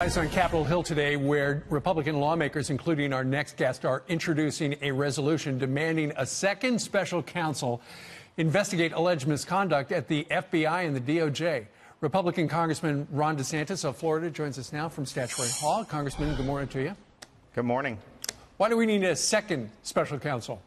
On Capitol Hill today, where Republican lawmakers, including our next guest, are introducing a resolution demanding a second special counsel investigate alleged misconduct at the FBI and the DoJ. Republican Congressman Ron DeSantis of Florida joins us now from Statuary Hall. Congressman, good morning to you. Good morning. Why do we need a second special counsel?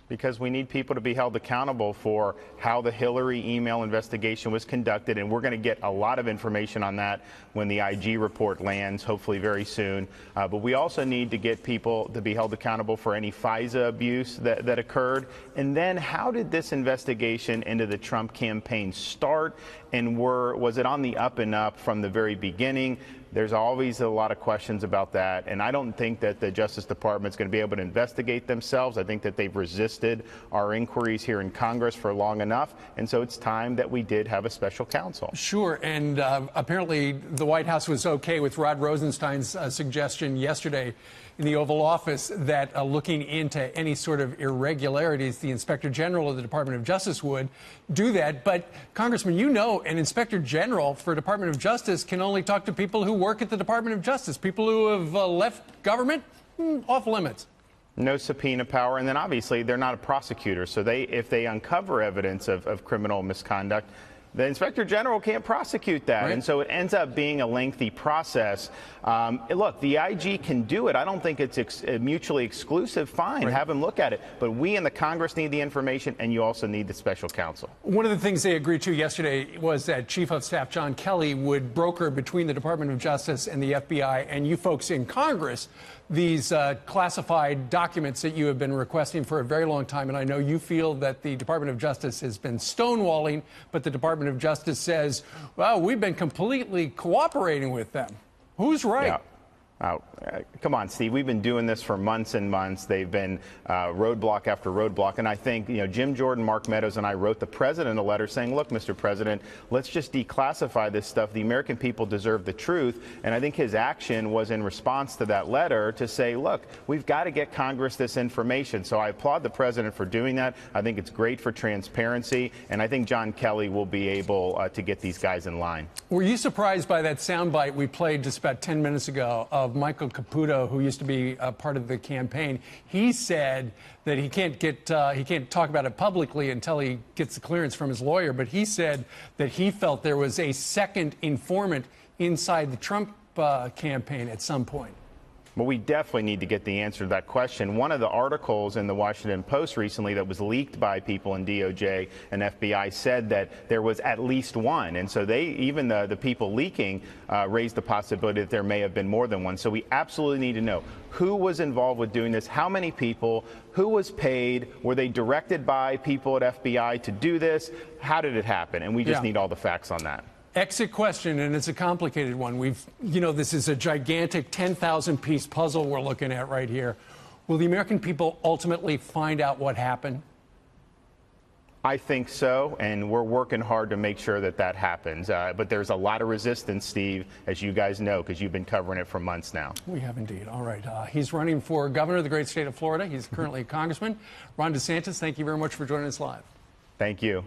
Because we need people to be held accountable for how the Hillary email investigation was conducted, and we're going to get a lot of information on that when the IG report lands, hopefully very soon. But we also need to get people to be held accountable for any FISA abuse that occurred. And then how did this investigation into the Trump campaign start, and was it on the up and up from the very beginning? There's always a lot of questions about that, and I don't think that the Justice Department is going to be able to investigate themselves. I think that they've resisted our inquiries here in Congress for long enough, and so it's time that we did have a special counsel. Sure, and apparently the White House was okay with Rod Rosenstein's suggestion yesterday in the Oval Office that looking into any sort of irregularities, the Inspector General of the Department of Justice would do that. But, Congressman, you know an Inspector General for Department of Justice can only talk to people who work at the Department of Justice. People who have left government, off limits. No subpoena power, and then obviously they're not a prosecutor, so if they uncover evidence of criminal misconduct, the Inspector General can't prosecute that, right. And so it ends up being a lengthy process. Look, the IG can do it. I don't think it's mutually exclusive. Fine, right. Have them look at it. But we in the Congress need the information, and you also need the special counsel. One of the things they agreed to yesterday was that Chief of Staff John Kelly would broker between the Department of Justice and the FBI and you folks in Congress these classified documents that you have been requesting for a very long time. And I know you feel that the Department of Justice has been stonewalling, but the Department of Justice says, well, we've been completely cooperating with them. Who's right? Yeah. Come on, Steve. We've been doing this for months and months. They've been roadblock after roadblock. And I think, Jim Jordan, Mark Meadows, and I wrote the president a letter saying, look, Mr. President, let's just declassify this stuff. The American people deserve the truth. And I think his action was in response to that letter to say, look, we've got to get Congress this information. So I applaud the president for doing that. I think it's great for transparency. And I think John Kelly will be able to get these guys in line. Were you surprised by that soundbite we played just about 10 minutes ago of Michael Caputo, who used to be a part of the campaign? He said that he can't talk about it publicly until he gets the clearance from his lawyer, but he said that he felt there was a second informant inside the Trump campaign at some point. Well, we definitely need to get the answer to that question. One of the articles in the Washington Post recently that was leaked by people in DOJ and FBI said that there was at least one. And so even the people leaking raised the possibility that there may have been more than one. So we absolutely need to know who was involved with doing this, how many people, who was paid, were they directed by people at FBI to do this, how did it happen? And we just need all the facts on that. Exit question, and it's a complicated one. This is a gigantic 10,000-piece puzzle we're looking at right here. Will the American people ultimately find out what happened? I think so, and we're working hard to make sure that happens. But there's a lot of resistance, Steve, as you guys know, because you've been covering it for months now. We have indeed. All right. He's running for governor of the great state of Florida. He's currently a congressman. Ron DeSantis, thank you very much for joining us live. Thank you.